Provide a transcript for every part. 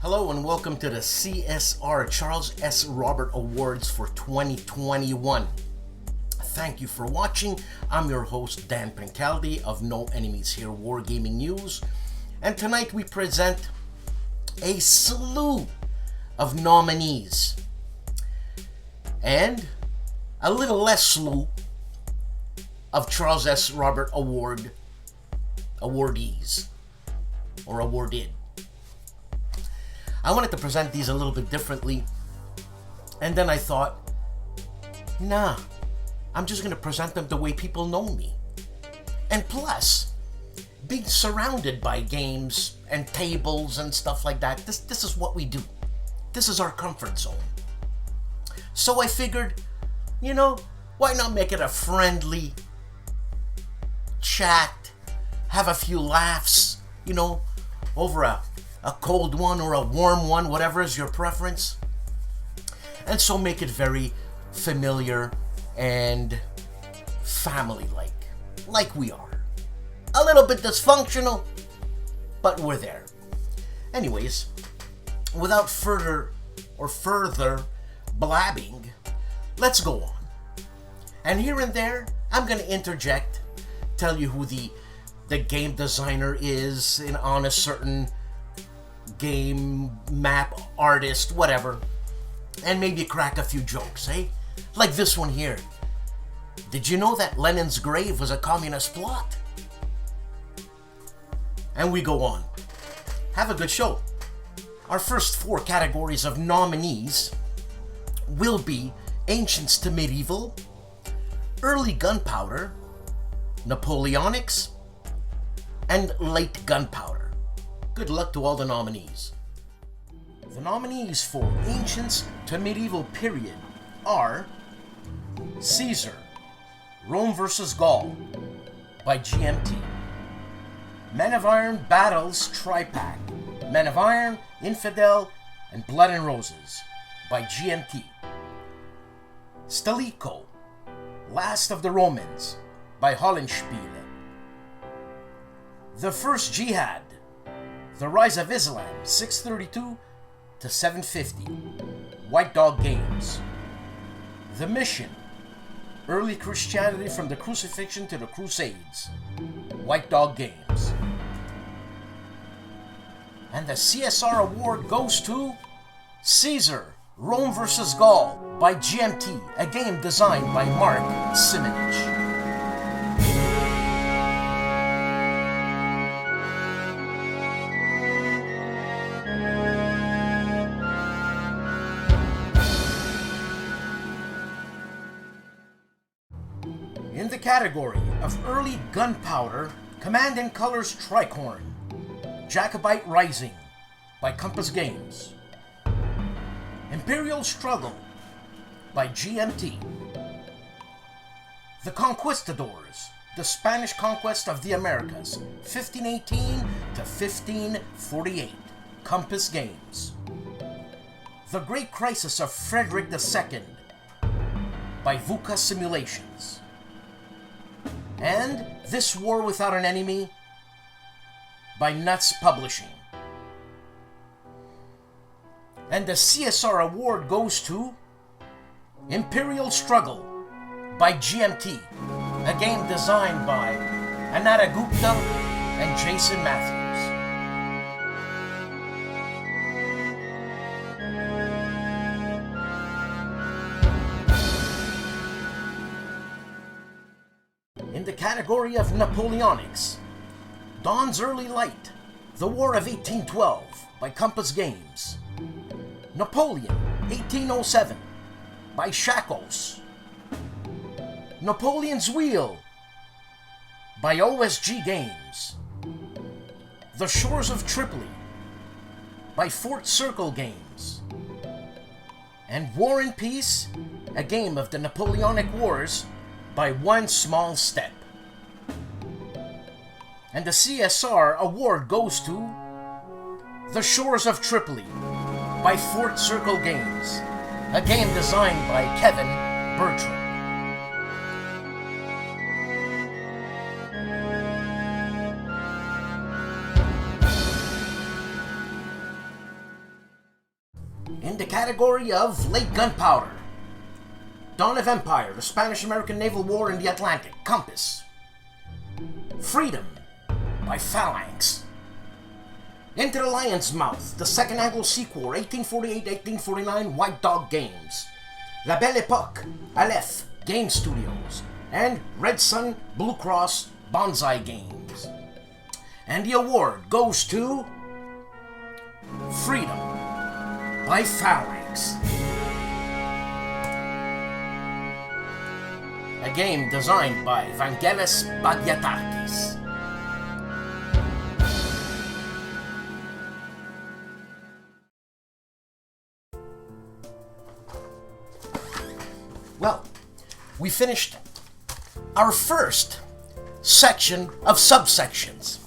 Hello and welcome to the CSR Charles S. Robert Awards for 2021. Thank you for watching. I'm your host Dan Pancaldi of No Enemies Here Wargaming News, and tonight we present a slew of nominees and a little less slew of Charles S. Robert Award awardees or awarded. I wanted to present these a little bit differently, and then I thought, nah, I'm just going to present them the way people know me. And plus, being surrounded by games and tables and stuff like that, this is what we do. This is our comfort zone. So I figured, why not make it a friendly chat, have a few laughs, over a cold one or a warm one, whatever is your preference. And so make it very familiar and family-like, like we are. A little bit dysfunctional, but we're there. Anyways, without further blabbing, let's go on. And here and there, I'm going to interject, tell you who the game designer is on a certain game, map, artist, whatever, and maybe crack a few jokes, eh? Like this one here. Did you know that Lenin's grave was a communist plot? And we go on. Have a good show. Our first 4 categories of nominees will be Ancients to Medieval, Early Gunpowder, Napoleonics, and Late Gunpowder. Good luck to all the nominees. The nominees for Ancients to Medieval period are Caesar, Rome vs. Gaul by GMT, Men of Iron Battles Tripack, Men of Iron, Infidel, and Blood and Roses by GMT, Stilicho, Last of the Romans by HOLLANDSPIELE, The First Jihad, The Rise of Islam, 632 to 750, White Dog Games. The Mission, Early Christianity from the Crucifixion to the Crusades, White Dog Games. And the CSR award goes to Caesar, Rome vs. Gaul by GMT, a game designed by Mark Simonich. In the category of Early Gunpowder, Command and Colors Tricorn, Jacobite Rising by Compass Games, Imperial Struggle by GMT, The Conquistadors, The Spanish Conquest of the Americas, 1518 to 1548, Compass Games, The Great Crisis of Frederick II by VUCA Simulations, and This War Without an Enemy by Nuts Publishing. And the CSR award goes to Imperial Struggle by GMT, a game designed by Anata Gupta and Jason Matthews. In the category of Napoleonics, Dawn's Early Light, The War of 1812 by Compass Games, Napoleon, 1807 by Shackles, Napoleon's Wheel by OSG Games, The Shores of Tripoli by Fort Circle Games, and War and Peace, a game of the Napoleonic Wars by One Small Step. And the CSR award goes to The Shores of Tripoli by Fort Circle Games, a game designed by Kevin Bertram. category of late gunpowder. Dawn of Empire, the Spanish-American Naval War in the Atlantic, Compass. Freedom by Phalanx. Into the Lion's Mouth, the Second Anglo-Sikh War, 1848-1849, White Dog Games. La Belle Époque, Aleph, Game Studios. And Red Sun, Blue Cross, Bonsai Games. And the award goes to Freedom by Phalanx. A game designed by Vangelis Bagyatakis. Well, we finished our first section of subsections.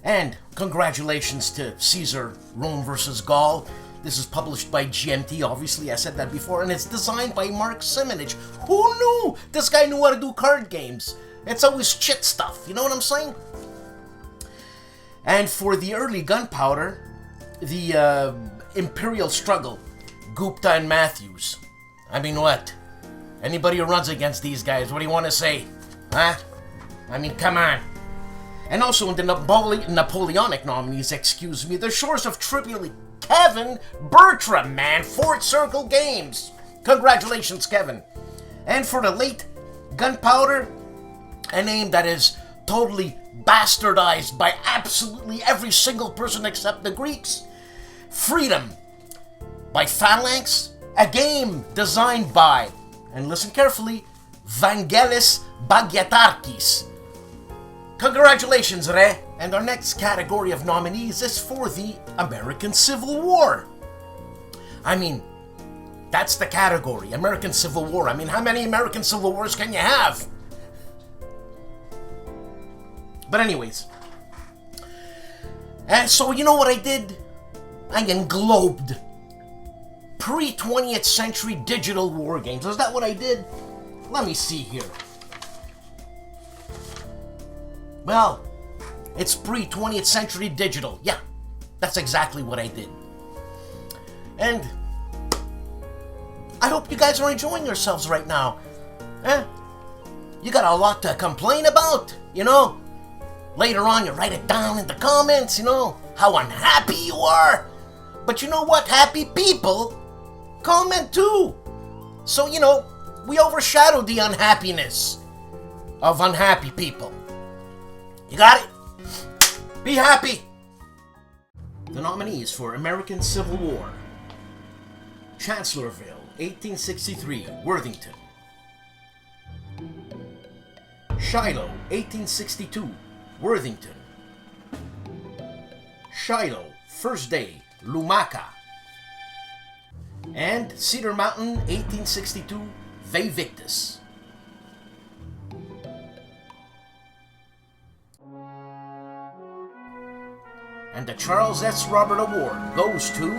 And congratulations to Caesar, Rome vs. Gaul. This is published by GMT, obviously, I said that before, and it's designed by Mark Simonich. Who knew? This guy knew how to do card games. It's always chit stuff, you know what I'm saying? And for the early gunpowder, the Imperial Struggle, Gupta and Matthews. I mean, what? Anybody who runs against these guys, what do you want to say? Huh? I mean, come on. And also in the Napoleonic nominees, excuse me, The Shores of Tripoli, Kevin Bertram, man, Fort Circle Games. Congratulations, Kevin. And for the late gunpowder, a name that is totally bastardized by absolutely every single person except the Greeks, Freedom by Phalanx, a game designed by, and listen carefully, Vangelis Bagyatakis. Congratulations, Re! And our next category of nominees is for the American Civil War. I mean, that's the category, American Civil War. I mean, how many American Civil Wars can you have? But anyways. And so, you know what I did? I englobed pre-20th century digital war games. Is that what I did? Let me see here. Well, it's pre-20th century digital. Yeah, that's exactly what I did. And I hope you guys are enjoying yourselves right now. You got a lot to complain about, you know? Later on, you write it down in the comments, you know, how unhappy you are. But you know what? Happy people comment too. So, you know, we overshadow the unhappiness of unhappy people. You got it? Be happy! The nominees for American Civil War: Chancellorsville, 1863, Worthington. Shiloh, 1862, Worthington. Shiloh, First Day, Lumaka. And Cedar Mountain, 1862, Vevictus. And the Charles S. Robert Award goes to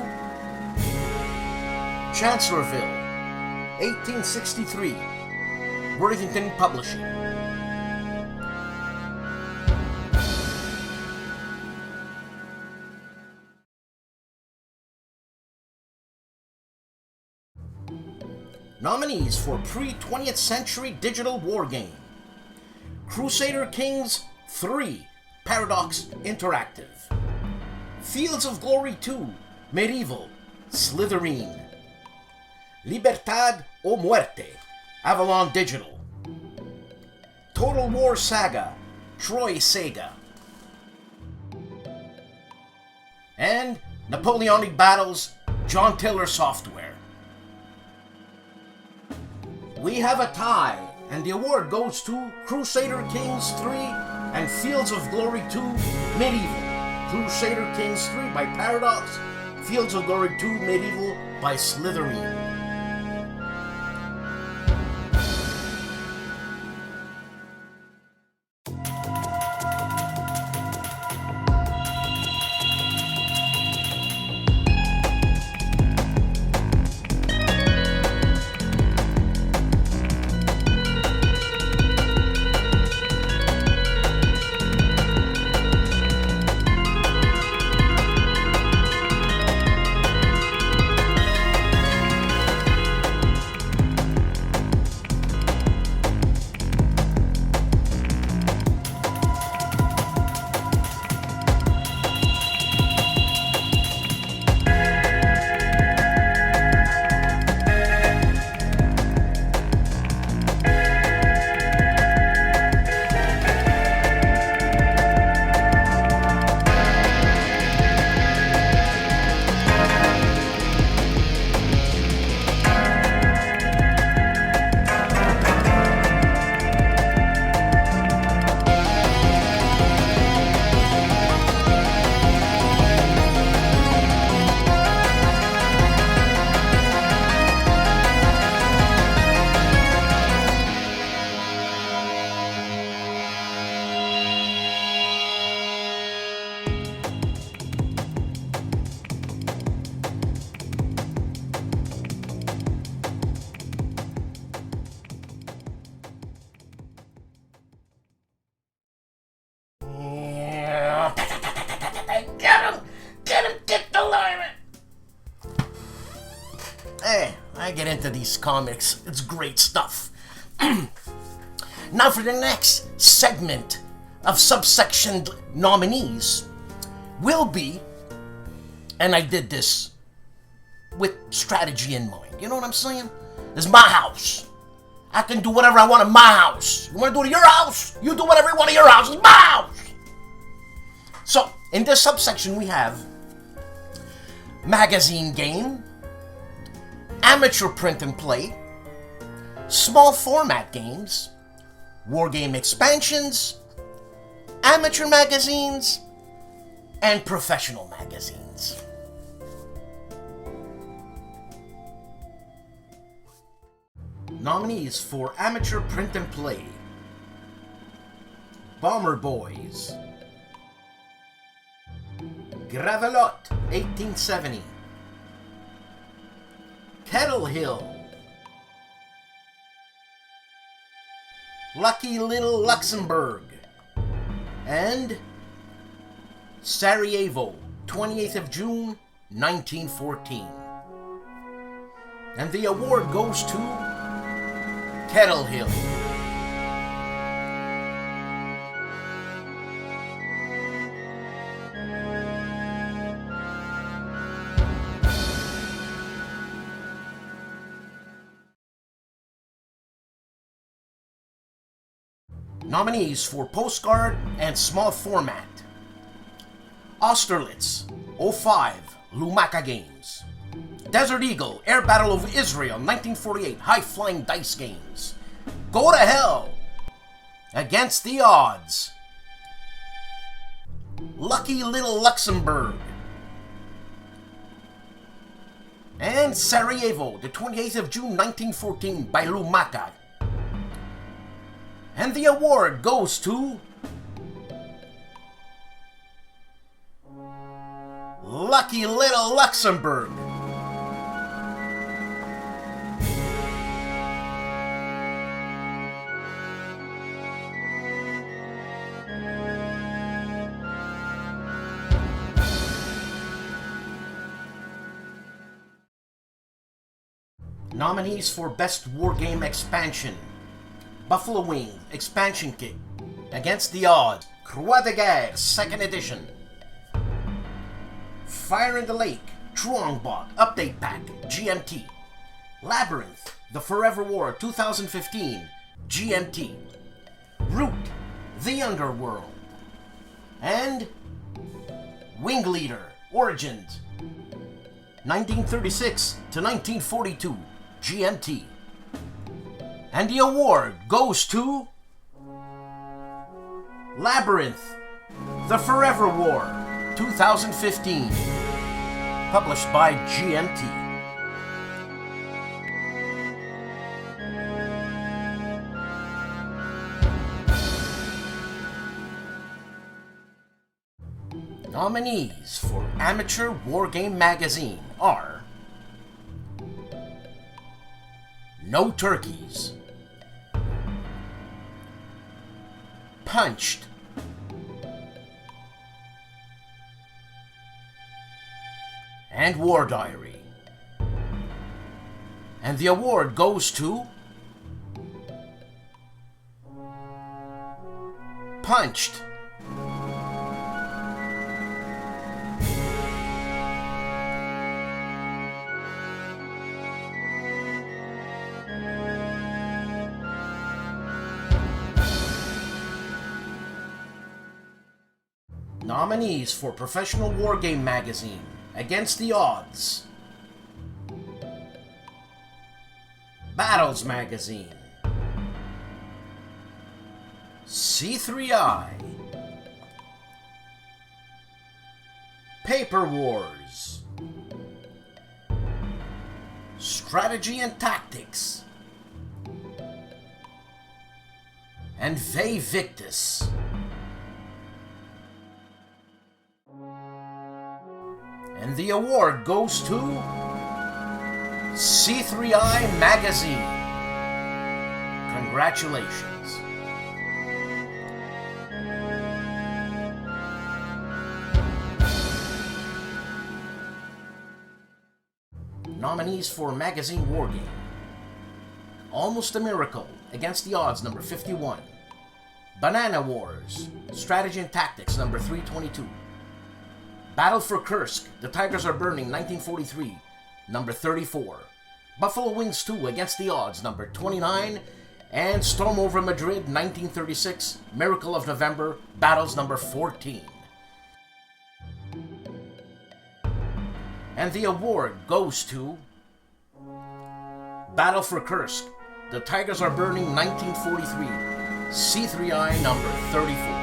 Chancellorsville, 1863, Worthington Publishing. Nominees for pre-20th century digital war game: Crusader Kings 3, Paradox Interactive. Fields of Glory 2, Medieval, Slytherin. Libertad o Muerte, Avalon Digital. Total War Saga, Troy Sega. And Napoleonic Battles, John Taylor Software. We have a tie, and the award goes to Crusader Kings 3 and Fields of Glory 2, Medieval. Crusader Kings 3 by Paradox, Fields of Glory 2 Medieval by Slytherin. I get into these comics. It's great stuff. Now for the next segment of subsection nominees will be, and I did this with strategy in mind. You know what I'm saying? This is my house. I can do whatever I want in my house. You want to do it at your house? You do whatever you want at your house. It's my house. So, in this subsection we have magazine game, amateur print and play, small format games, wargame expansions, amateur magazines, and professional magazines. Nominees for amateur print and play: Bomber Boys, Gravelotte 1870, Kettle Hill, Lucky Little Luxembourg, and Sarajevo, 28th of June, 1914. And the award goes to Kettle Hill. Nominees for postcard and small format: Austerlitz 05 Lumaka Games, Desert Eagle Air Battle of Israel 1948 High Flying Dice Games, Go to Hell, Against the Odds, Lucky Little Luxembourg, and Sarajevo, the 28th of June 1914 by Lumaka. And the award goes to Lucky Little Luxembourg. Nominees for Best Wargame Expansion: Buffalo Wing Expansion Kit, Against the Odds, Croix de Guerre 2nd Edition, Fire in the Lake, Truongbot Update Pack, GMT, Labyrinth, The Forever War 2015, GMT, Root, The Underworld, and Wing Leader, Origins, 1936 to 1942, GMT. And the award goes to Labyrinth, The Forever War, 2015, published by GMT. Nominees for Amateur Wargame Magazine are No Turkeys, Punched, and War Diary. And the award goes to Punched. Nominees for Professional Wargame Magazine: Against the Odds, Battles Magazine, C3I, Paper Wars, Strategy and Tactics, and Vae Victus. And the award goes to C3I Magazine. Congratulations. nominees for Magazine Wargame. Almost a Miracle, Against the Odds, number 51. Banana Wars, Strategy and Tactics, number 322. Battle for Kursk, The Tigers Are Burning, 1943, number 34. Buffalo Wings 2, Against the Odds, number 29. And Storm Over Madrid, 1936, Miracle of November, Battles, number 14. And the award goes to Battle for Kursk, The Tigers Are Burning, 1943, C3I number 34.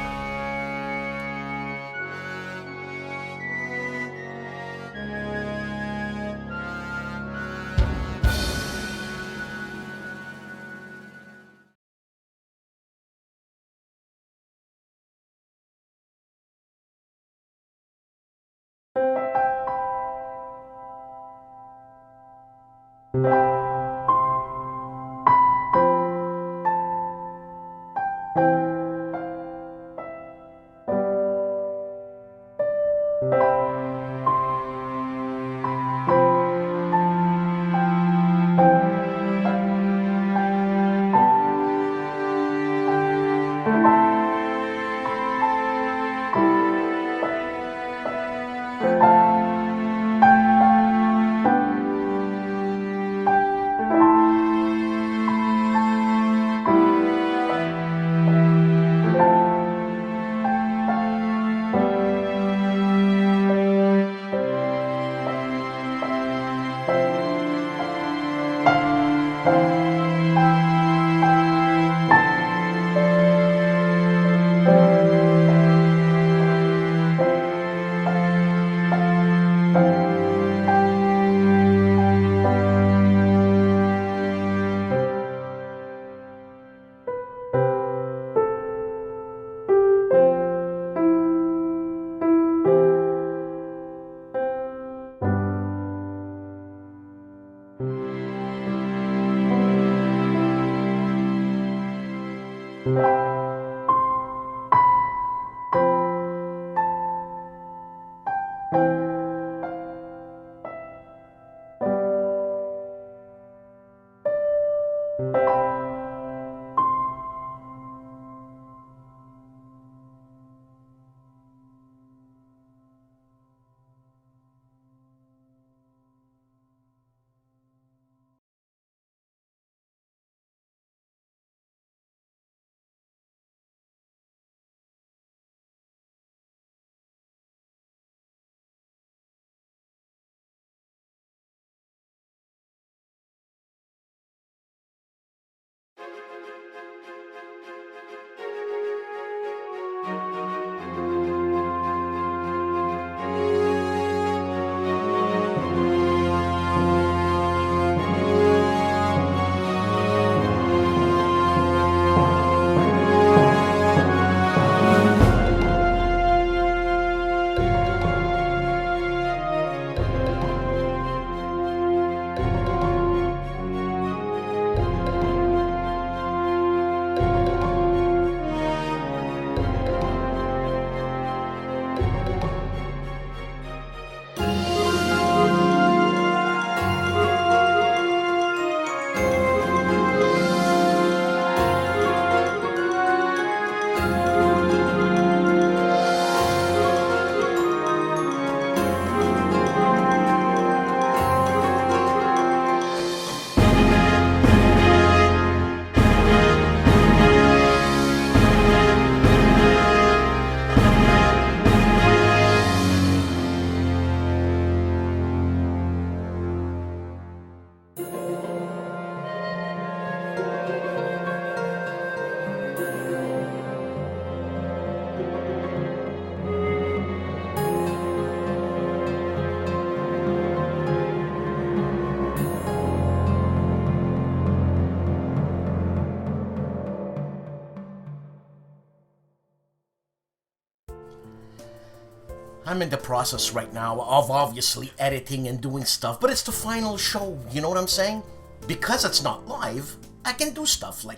I'm in the process right now of obviously editing and doing stuff, but it's the final show, you know what I'm saying? Because it's not live, I can do stuff like,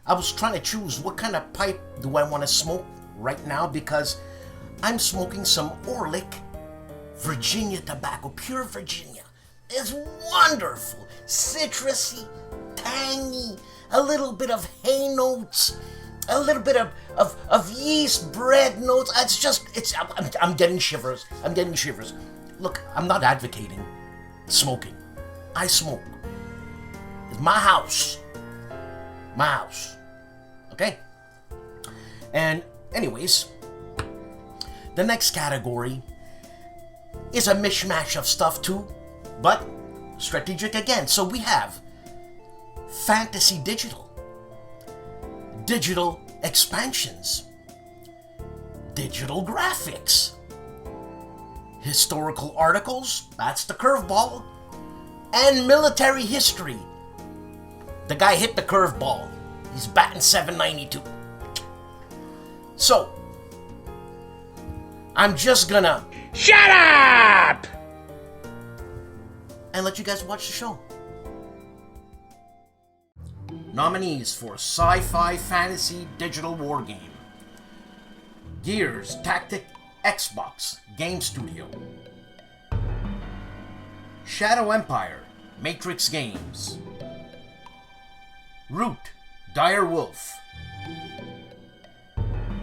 I was trying to choose what kind of pipe do I want to smoke right now, because I'm smoking some Orlick Virginia tobacco, pure Virginia. is wonderful. Citrusy, tangy, a little bit of hay notes, a little bit of yeast bread notes. I'm getting shivers. I'm getting shivers. Look, I'm not advocating smoking. I smoke. It's my house. My house. Okay? And anyways, the next category is a mishmash of stuff too, but strategic again. So we have fantasy digital, digital expansions, digital graphics, historical articles, that's the curveball, and military history. The guy hit the curveball. He's batting .792. So, I'm just gonna shut up and let you guys watch the show. Nominees for Sci-Fi Fantasy Digital War Game: Gears Tactic Xbox Game Studio, Shadow Empire Matrix Games, Root Dire Wolf,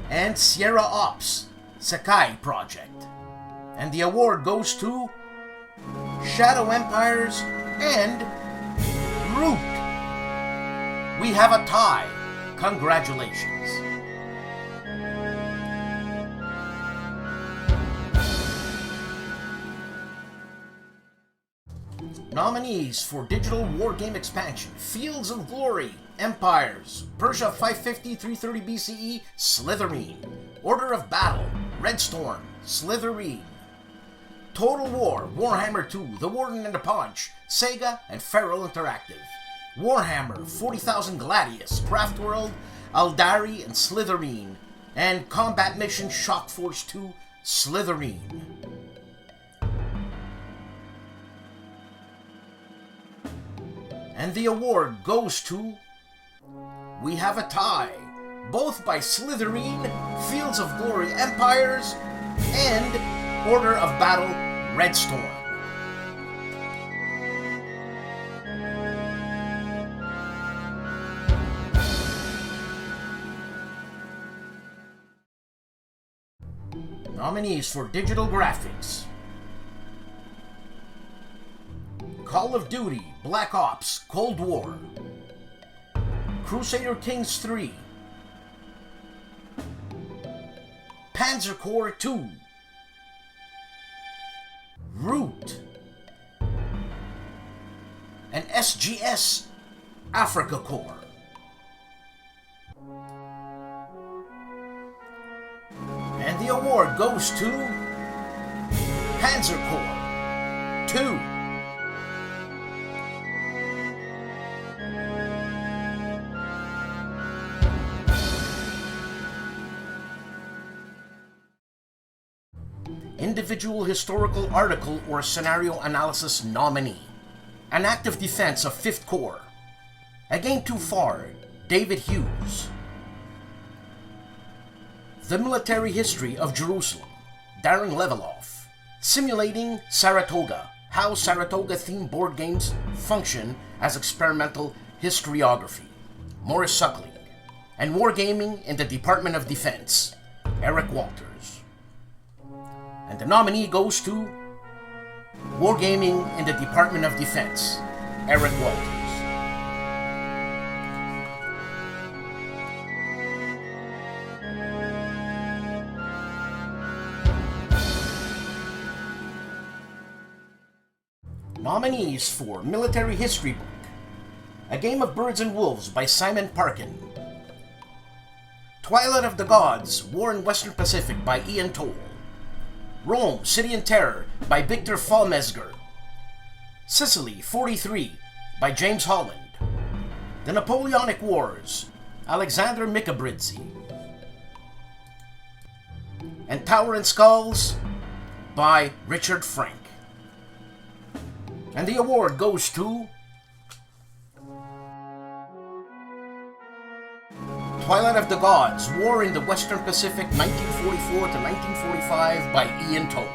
and Sierra Ops Sakai Project. And the award goes to Shadow Empires and Root. We have a tie. Congratulations. Nominees for Digital Wargame Expansion: Fields of Glory, Empires, Persia 550-330 BCE, Slytherin, Order of Battle, Red Storm, Slytherin, Total War, Warhammer 2, The Warden and the Punch, Sega and Feral Interactive, Warhammer 40,000 Gladius, Craftworld, Aldari and Slytherin, and Combat Mission Shock Force 2, Slytherin. And the award goes to... we have a tie, both by Slytherin, Fields of Glory Empires, and Order of Battle Red Storm. Nominees for Digital Graphics: Call of Duty, Black Ops, Cold War, Crusader Kings 3, Panzer Corps 2, Root, and SGS Africa Corps. And the award goes to Panzer Corps 2. Individual historical article or scenario analysis nominee: An Active Defense of 5th Corps, A Game Too Far, David Hughes, The Military History of Jerusalem, Darren Leveloff, Simulating Saratoga, How Saratoga-themed board games function as experimental historiography, Morris Suckling, and Wargaming in the Department of Defense, Eric Walters. And the nominee goes to Wargaming in the Department of Defense, Eric Walters. Nominees for Military History Book: A Game of Birds and Wolves by Simon Parkin, Twilight of the Gods, War in Western Pacific by Ian Toll, Rome, City and Terror by Victor Falmesger, Sicily 43 by James Holland, The Napoleonic Wars, Alexander Mikabridze, and Tower and Skulls by Richard Frank. And the award goes to Twilight of the Gods, War in the Western Pacific 1944 to 1945 by Ian Toll.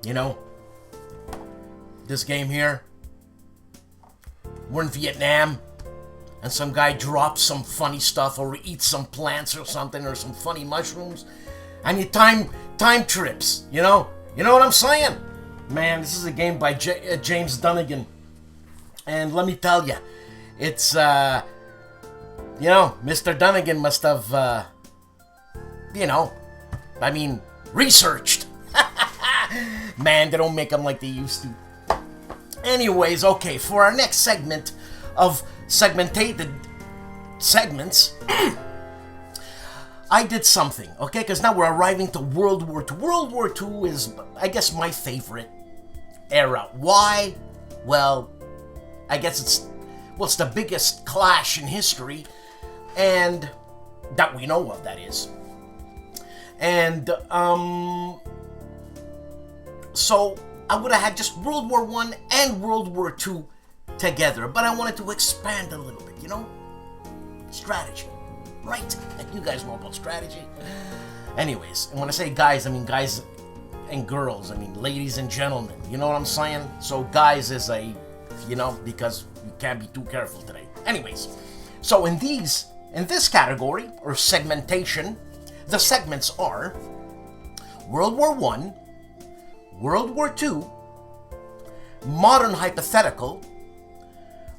You know, this game here, we're in Vietnam, and some guy drops some funny stuff or eats some plants or something or some funny mushrooms, and you time trips, you know? You know what I'm saying? Man, this is a game by James Dunnigan, and let me tell you, it's, you know, Mr. Dunnigan must have, you know, I mean, researched. Man, they don't make them like they used to. Anyways, okay, for our next segment of segmented segments, I did something, okay? Because now we're arriving to World War II. World War II is, I guess, my favorite era. Why? Well, I guess it's the biggest clash in history, and that we know of, that is. And, so I would have had just World War I and World War II together, but I wanted to expand a little bit, you know? Strategy, right? You guys know about strategy. Anyways, and when I say guys, I mean guys and girls. I mean ladies and gentlemen, you know what I'm saying? So guys is a, you know, because you can't be too careful today. Anyways, so in this category, or segmentation, the segments are World War I, World War II, Modern Hypothetical,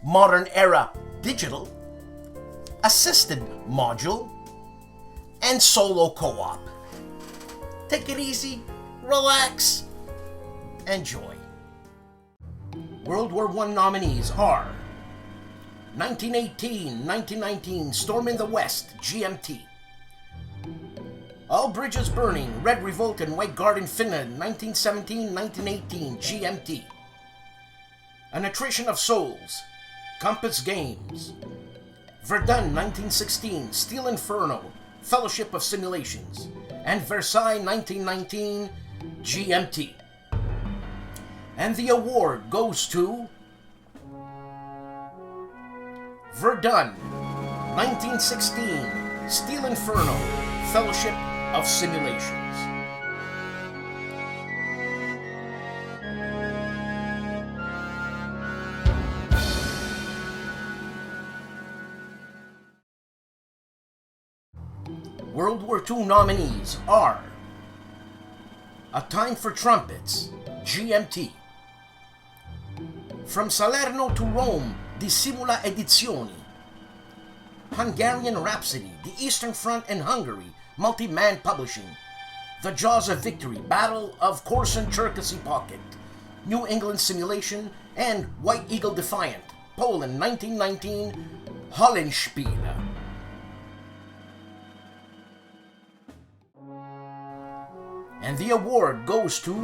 Modern Era Digital, Assisted Module, and Solo Co-op. Take it easy, relax, enjoy. World War I nominees are 1918-1919 Storm in the West, GMT. All Bridges Burning, Red Revolt and White Guard in Finland, 1917-1918, GMT. An Attrition of Souls, Compass Games. Verdun, 1916, Steel Inferno, Fellowship of Simulations. And Versailles, 1919, GMT. And the award goes to Verdun, 1916, Steel Inferno, Fellowship of Simulations. World War II nominees are A Time for Trumpets, GMT. From Salerno to Rome, di Simula Edizioni. Hungarian Rhapsody, The Eastern Front and Hungary, Multi-Man Publishing. The Jaws of Victory, Battle of Korsun Cherkasy Pocket, New England Simulation, and White Eagle Defiant, Poland 1919, HOLLANDSPIELE. And the award goes to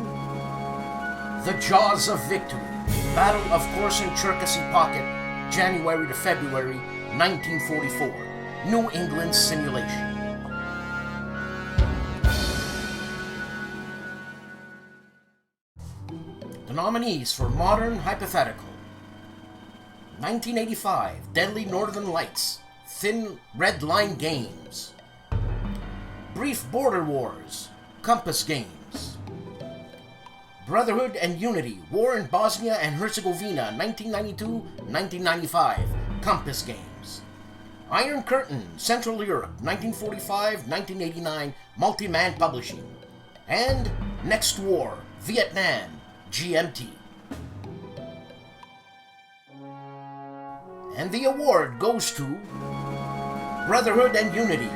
The Jaws of Victory, Battle of Korsun Cherkasy Pocket, January to February 1944, New England Simulation. The nominees for Modern Hypothetical: 1985, Deadly Northern Lights, Thin Red Line Games. Brief Border Wars, Compass Games. Brotherhood and Unity, War in Bosnia and Herzegovina, 1992-1995, Compass Games. Iron Curtain, Central Europe, 1945-1989, Multi-Man Publishing. And Next War, Vietnam, GMT. And the award goes to Brotherhood and Unity,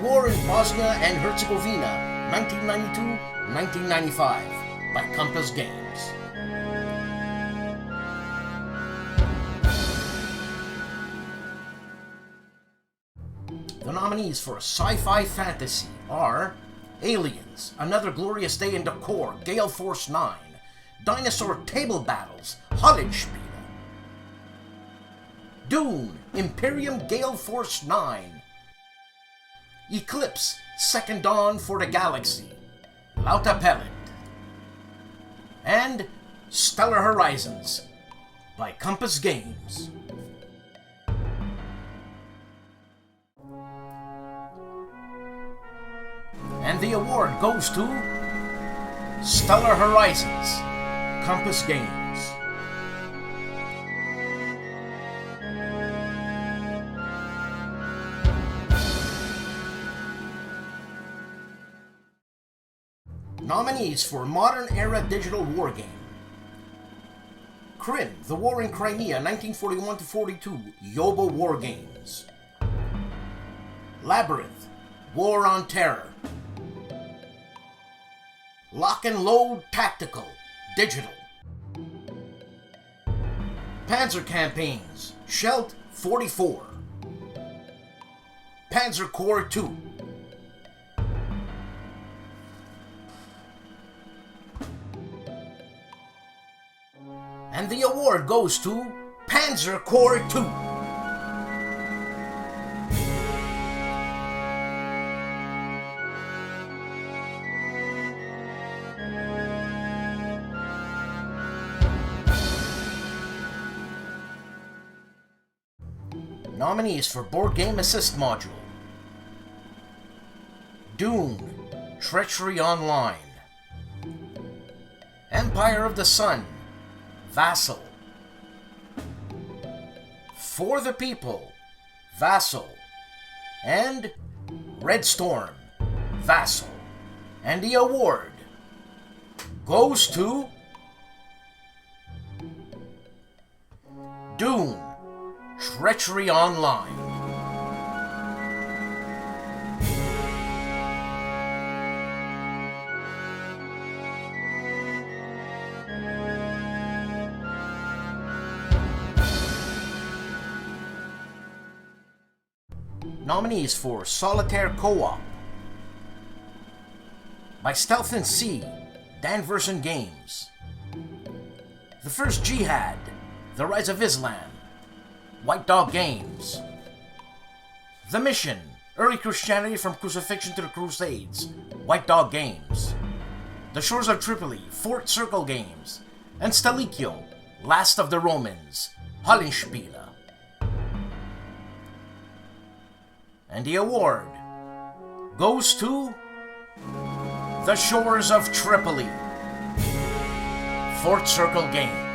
War in Bosnia and Herzegovina, 1992-1995, by Compass Games. The nominees for Sci-Fi Fantasy are Aliens, Another Glorious Day in the Core, Gale Force 9, Dinosaur Table Battles, HOLLANDSPIELE. Dune, Imperium Gale Force 9. Eclipse, Second Dawn for the Galaxy, Lauta Pellet. And Stellar Horizons, by Compass Games. And the award goes to Stellar Horizons, Compass Games. Nominees for Modern Era Digital Wargame: Crim, The War in Crimea, 1941-42, Yobo War Games. Labyrinth, War on Terror. Lock and Load Tactical, Digital. Panzer Campaigns, Scheldt 44. Panzer Corps 2. And the award goes to Panzer Corps 2. Nominees for Board Game Assist Module: Dune, Treachery Online. Empire of the Sun, Vassal. For the People, Vassal. And Red Storm, Vassal. And the award goes to Dune, Treachery Online. Nominees for Solitaire Co-op: By Stealth and Sea, Danverson Games. The First Jihad, The Rise of Islam, White Dog Games. The Mission, Early Christianity from Crucifixion to the Crusades, White Dog Games. The Shores of Tripoli, Fort Circle Games. And Stilicho, Last of the Romans, Hollandspiele. And the award goes to The Shores of Tripoli, Fort Circle Games.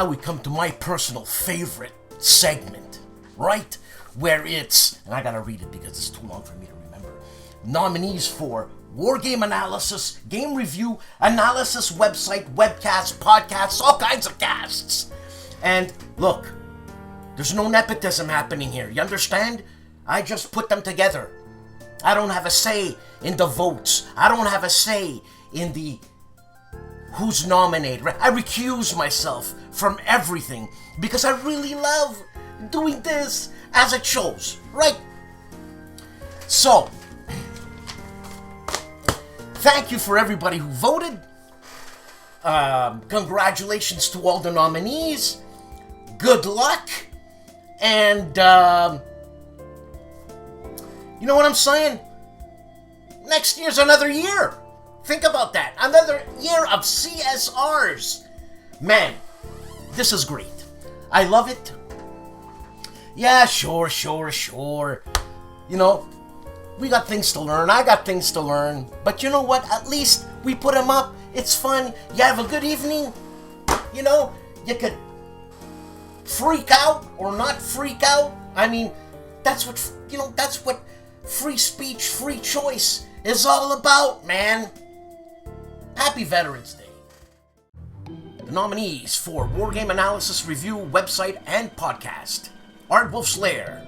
now we come to my personal favorite segment, right? Where it's, and I gotta read it because it's too long for me to remember, nominees for War Game Analysis, Game Review, Analysis, Website, Webcasts, Podcasts, all kinds of casts. And look, there's no nepotism happening here, you understand? I just put them together. I don't have a say in the votes. I don't have a say in the who's nominated. I recuse myself from everything because I really love doing this as it shows, right? So, thank you for everybody who voted. Congratulations to all the nominees. Good luck. And, you know what I'm saying? Next year's another year. Think about that. Another year of CSRs. Man, this is great. I love it. Yeah, sure. You know, we got things to learn. I got things to learn. But you know what? At least we put them up. It's fun. You have a good evening. You know, you could freak out or not freak out. I mean, that's what, you know, that's what free speech, free choice is all about, man. Happy Veterans Day. The nominees for War Game Analysis, Review, Website, and Podcast. ARDWULF'S LAIR.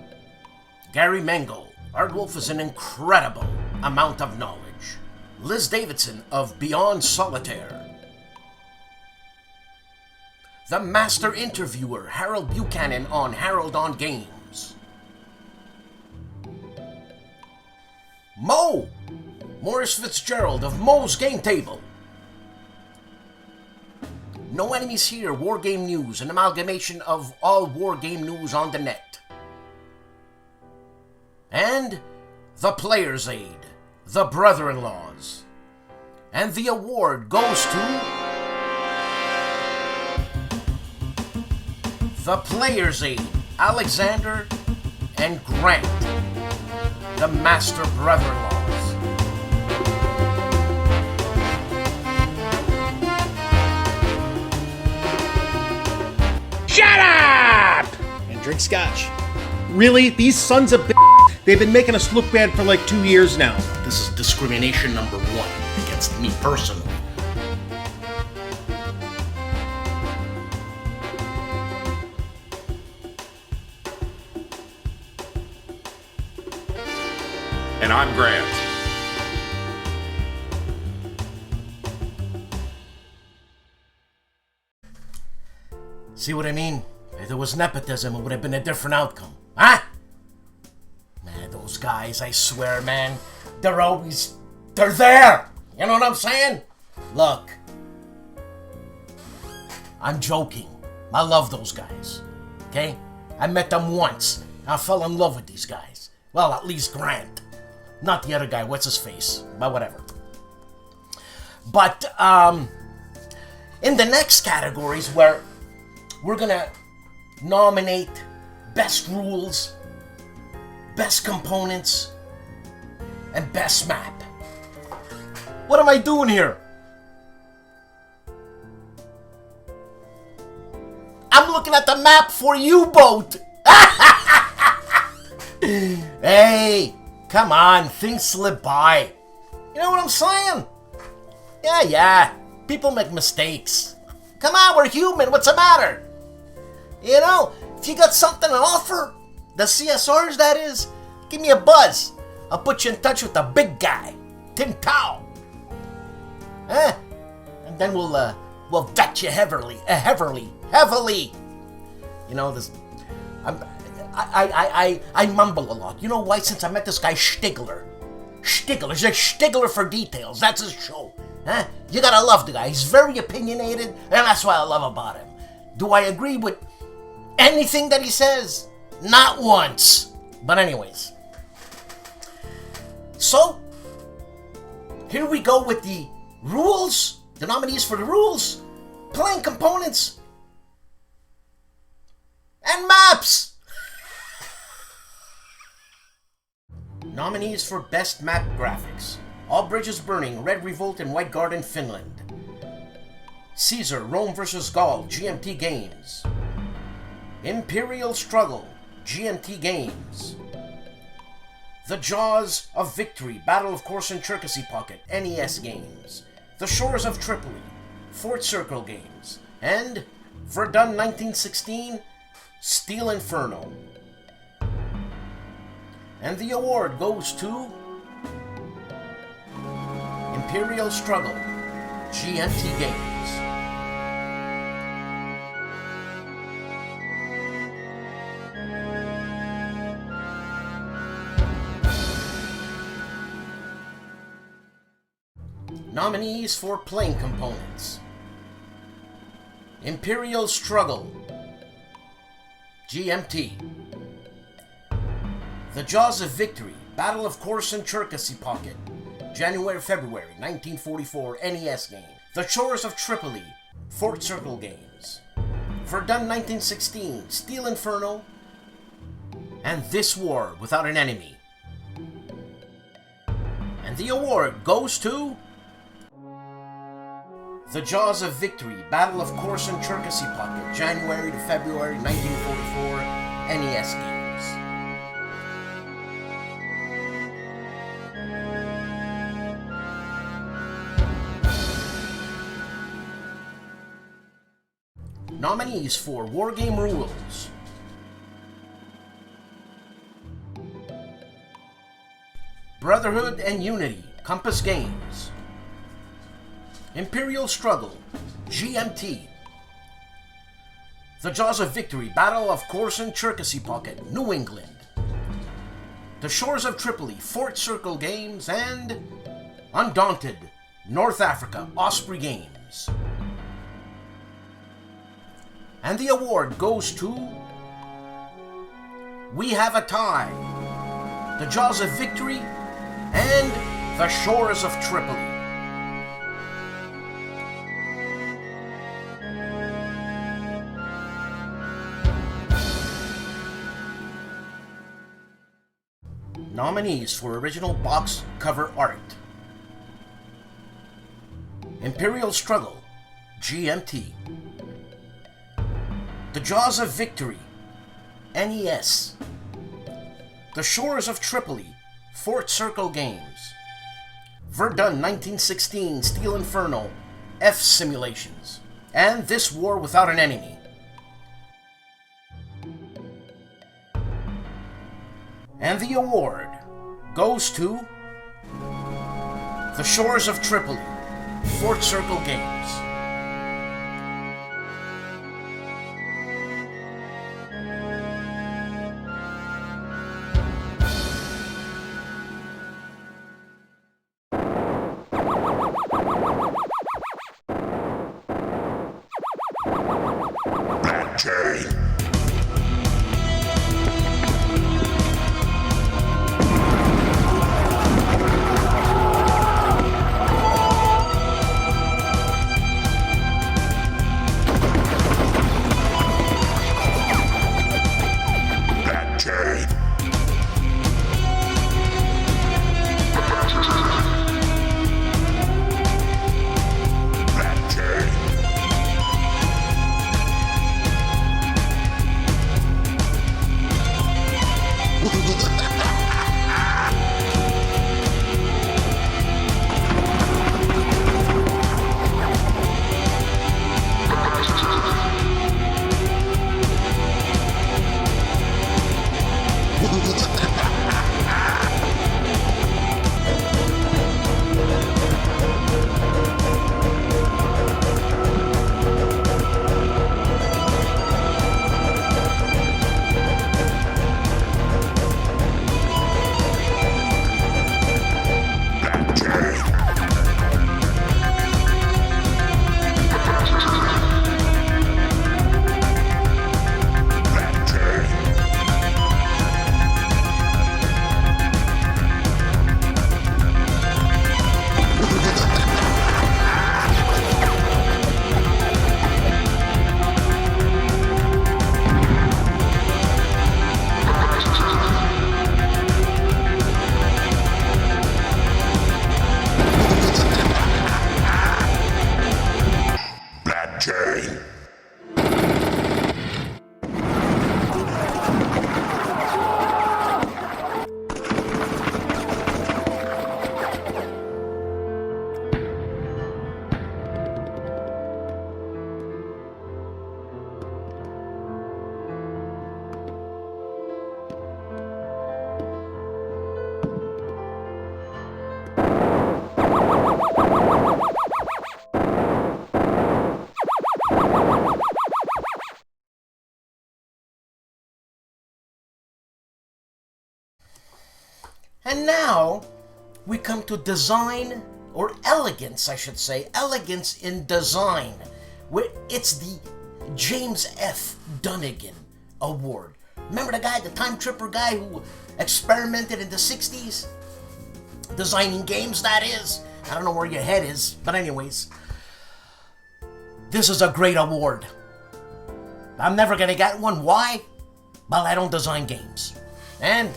Gary Mangle. ARDWULF is an incredible amount of knowledge. Liz Davidson of Beyond Solitaire. The Master Interviewer, Harold Buchanan on Harold on Games. Mo! Morris Fitzgerald of Mo's Game Table. No Enemies Here, War Game News, an amalgamation of all war game news on the net. And The Player's Aid, The Brother-in-Laws. And the award goes to The Player's Aid, Alexander and Grant, the Master Brother-in-Laws. Shut up! And drink scotch. Really? These sons of they've been making us look bad for like 2 years now. This is discrimination number one against me personally. And I'm Grant. See what I mean? If there was nepotism, it would have been a different outcome. Huh? Man, those guys, I swear, man, they're there! You know what I'm saying? Look, I'm joking. I love those guys, okay? I met them once. I fell in love with these guys. Well, at least Grant. Not the other guy, what's his face? But whatever. But, in the next categories where we're gonna nominate best rules, best components, and best map. What am I doing here? I'm looking at the map for U-Boat. Hey, come on, things slip by. You know what I'm saying? Yeah, people make mistakes. Come on, we're human, what's the matter? You know, if you got something to offer, the CSRs that is, give me a buzz. I'll put you in touch with the big guy, Tim Tao. And then we'll vet you heavily. You know, this, I mumble a lot. You know why? Since I met this guy Stigler. He's a Stigler for details. That's his show. You gotta love the guy. He's very opinionated, and that's what I love about him. Do I agree with anything that he says? Not once. But anyways. So, here we go with the rules. The nominees for the rules. Playing components. And maps. Nominees for Best Map Graphics. All Bridges Burning, Red Revolt, and White Garden, Finland. Caesar, Rome vs. Gaul, GMT Games. Imperial Struggle, GMT Games. The Jaws of Victory, Battle of Corson Cherkasy Pocket, NES Games. The Shores of Tripoli, Fort Circle Games. And Verdun 1916, Steel Inferno. And the award goes to Imperial Struggle, GMT Games. Nominees for playing components: Imperial Struggle, GMT. The Jaws of Victory, Battle of Corson Cherkasy Pocket, January-February 1944 NES game. The Shores of Tripoli, Fort Circle Games. Verdun 1916, Steel Inferno, and This War Without an Enemy. And the award goes to The Jaws of Victory, Battle of Corson Cherkasy Pocket, January to February 1944 NES games. Nominees for Wargame Rules: Brotherhood and Unity, Compass Games. Imperial Struggle, GMT. The Jaws of Victory, Battle of Corson Cherkasy Pocket, New England. The Shores of Tripoli, Fort Circle Games. And Undaunted, North Africa, Osprey Games. And the award goes to We Have a Tie, The Jaws of Victory, and The Shores of Tripoli. Nominees for original box cover art: Imperial Struggle, GMT. The Jaws of Victory, NES. The Shores of Tripoli, Fort Circle Games. Verdun 1916, Steel Inferno, F Simulations. And This War Without an Enemy. And the award goes to The Shores of Tripoli, Fort Circle Games. And now we come to design, or elegance, I should say, elegance in design. It's the James F. Dunnigan Award. Remember the guy, the time tripper guy who experimented in the 60s? Designing games, that is. I don't know where your head is, but anyways. This is a great award. I'm never gonna get one. Why? Well, I don't design games. And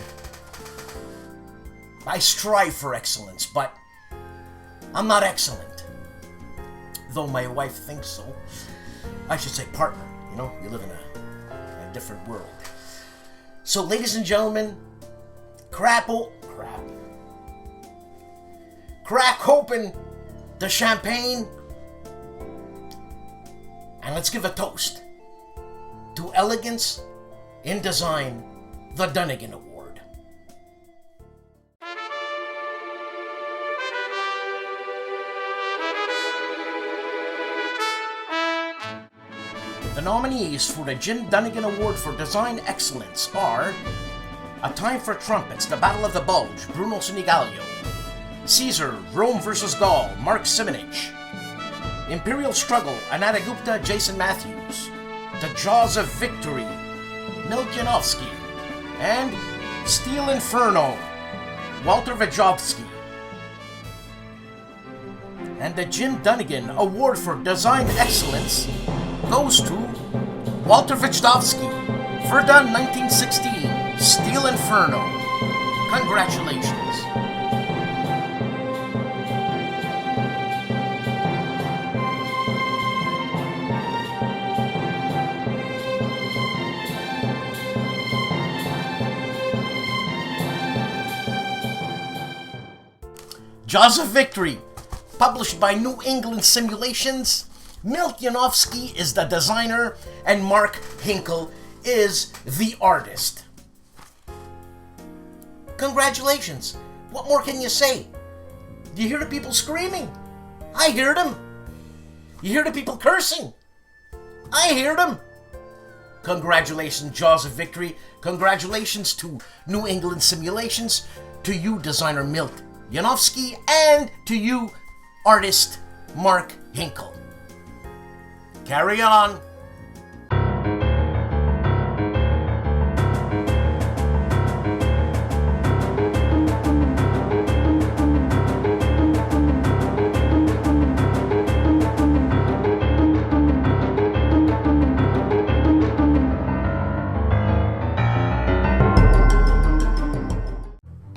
I strive for excellence, but I'm not excellent. Though my wife thinks so. I should say partner, you know? You live in a different world. So, ladies and gentlemen, crack open the champagne and let's give a toast to elegance in design, the Dunnigan Award. The nominees for the Jim Dunnigan Award for Design Excellence are A Time for Trumpets, The Battle of the Bulge, Bruno Sinigalio; Caesar, Rome vs. Gaul, Mark Simonich; Imperial Struggle, Anata Gupta, Jason Matthews; The Jaws of Victory, Miljanovsky; and Steel Inferno, Walter Vajovsky. And the Jim Dunnigan Award for Design Excellence goes to Walter Vajovsky, Verdun 1916, Steel Inferno. Congratulations. Jaws of Victory, published by New England Simulations. Miljanovsky is the designer and Mark Hinkle is the artist. Congratulations. What more can you say? Do you hear the people screaming? I hear them. You hear the people cursing? I hear them. Congratulations, Jaws of Victory. Congratulations to New England Simulations, to you, designer Miljanovsky, and to you, artist Mark Hinkle. Carry on.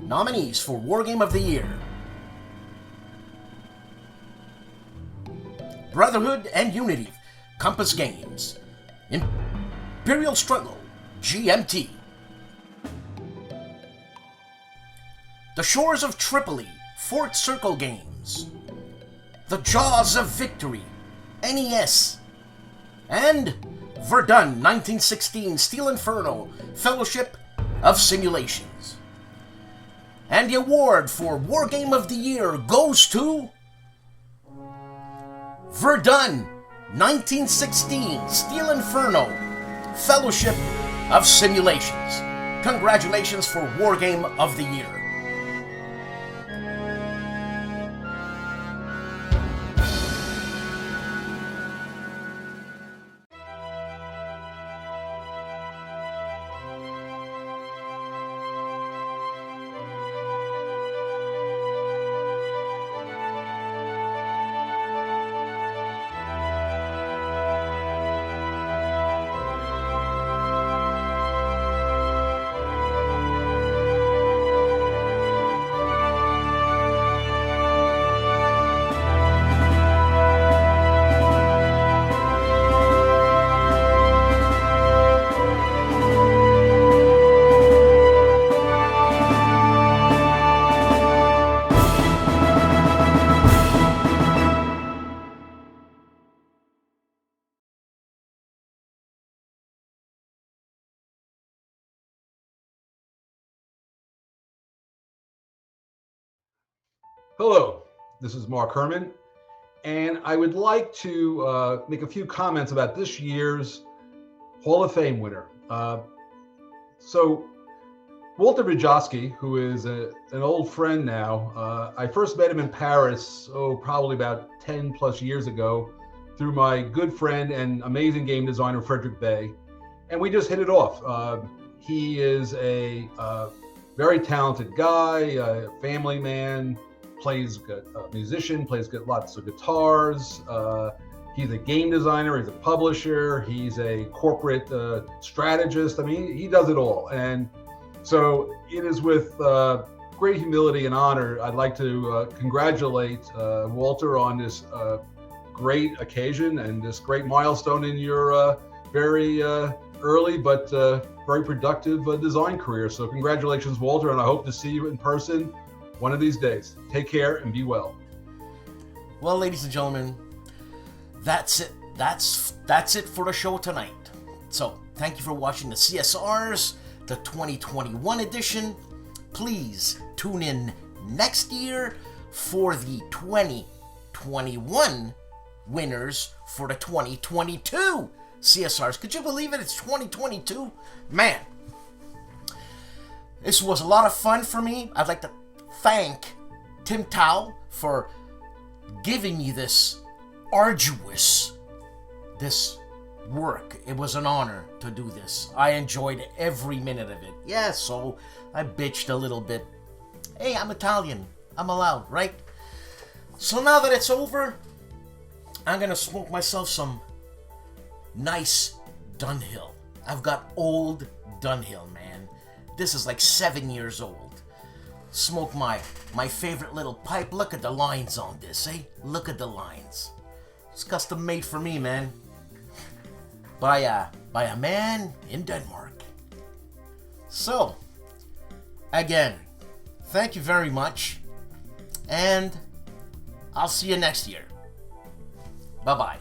Nominees for Wargame of the Year: Brotherhood and Unity, Compass Games; Imperial Struggle, GMT; The Shores of Tripoli, Fort Circle Games; The Jaws of Victory, NES; and Verdun 1916, Steel Inferno, Fellowship of Simulations. And the award for Wargame of the Year goes to Verdun 1916, Steel Inferno, Fellowship of Simulations. Congratulations for Wargame of the Year. Hello, this is Mark Herman, and I would like to make a few comments about this year's Hall of Fame winner. So Walter Rajowski, who is an old friend now, I first met him in Paris, probably about 10 plus years ago, through my good friend and amazing game designer, Frederick Bay. And we just hit it off. He is a very talented guy, a family man, plays good, musician, plays good, lots of guitars. He's a game designer, he's a publisher, he's a corporate strategist. I mean, he does it all. And so it is with great humility and honor, I'd like to congratulate Walter on this great occasion and this great milestone in your very early but very productive design career. So congratulations, Walter, and I hope to see you in person one of these days. Take care and be well. Well, ladies and gentlemen, that's it. That's it for the show tonight. So thank you for watching the CSRs, the 2021 edition. Please tune in next year for the 2021 winners for the 2022 CSRs. Could you believe it? It's 2022. Man, this was a lot of fun for me. I'd like to thank Tim Tao for giving me this arduous work. It was an honor to do this. I enjoyed every minute of it. Yeah, so I bitched a little bit. Hey, I'm Italian. I'm allowed, right? So now that it's over, I'm gonna smoke myself some nice Dunhill. I've got old Dunhill, man. This is like 7 years old. Smoke my favorite little pipe. Look at the lines on this, eh? Look at the lines. It's custom made for me, man. By a man in Denmark. So, again, thank you very much. And I'll see you next year. Bye-bye.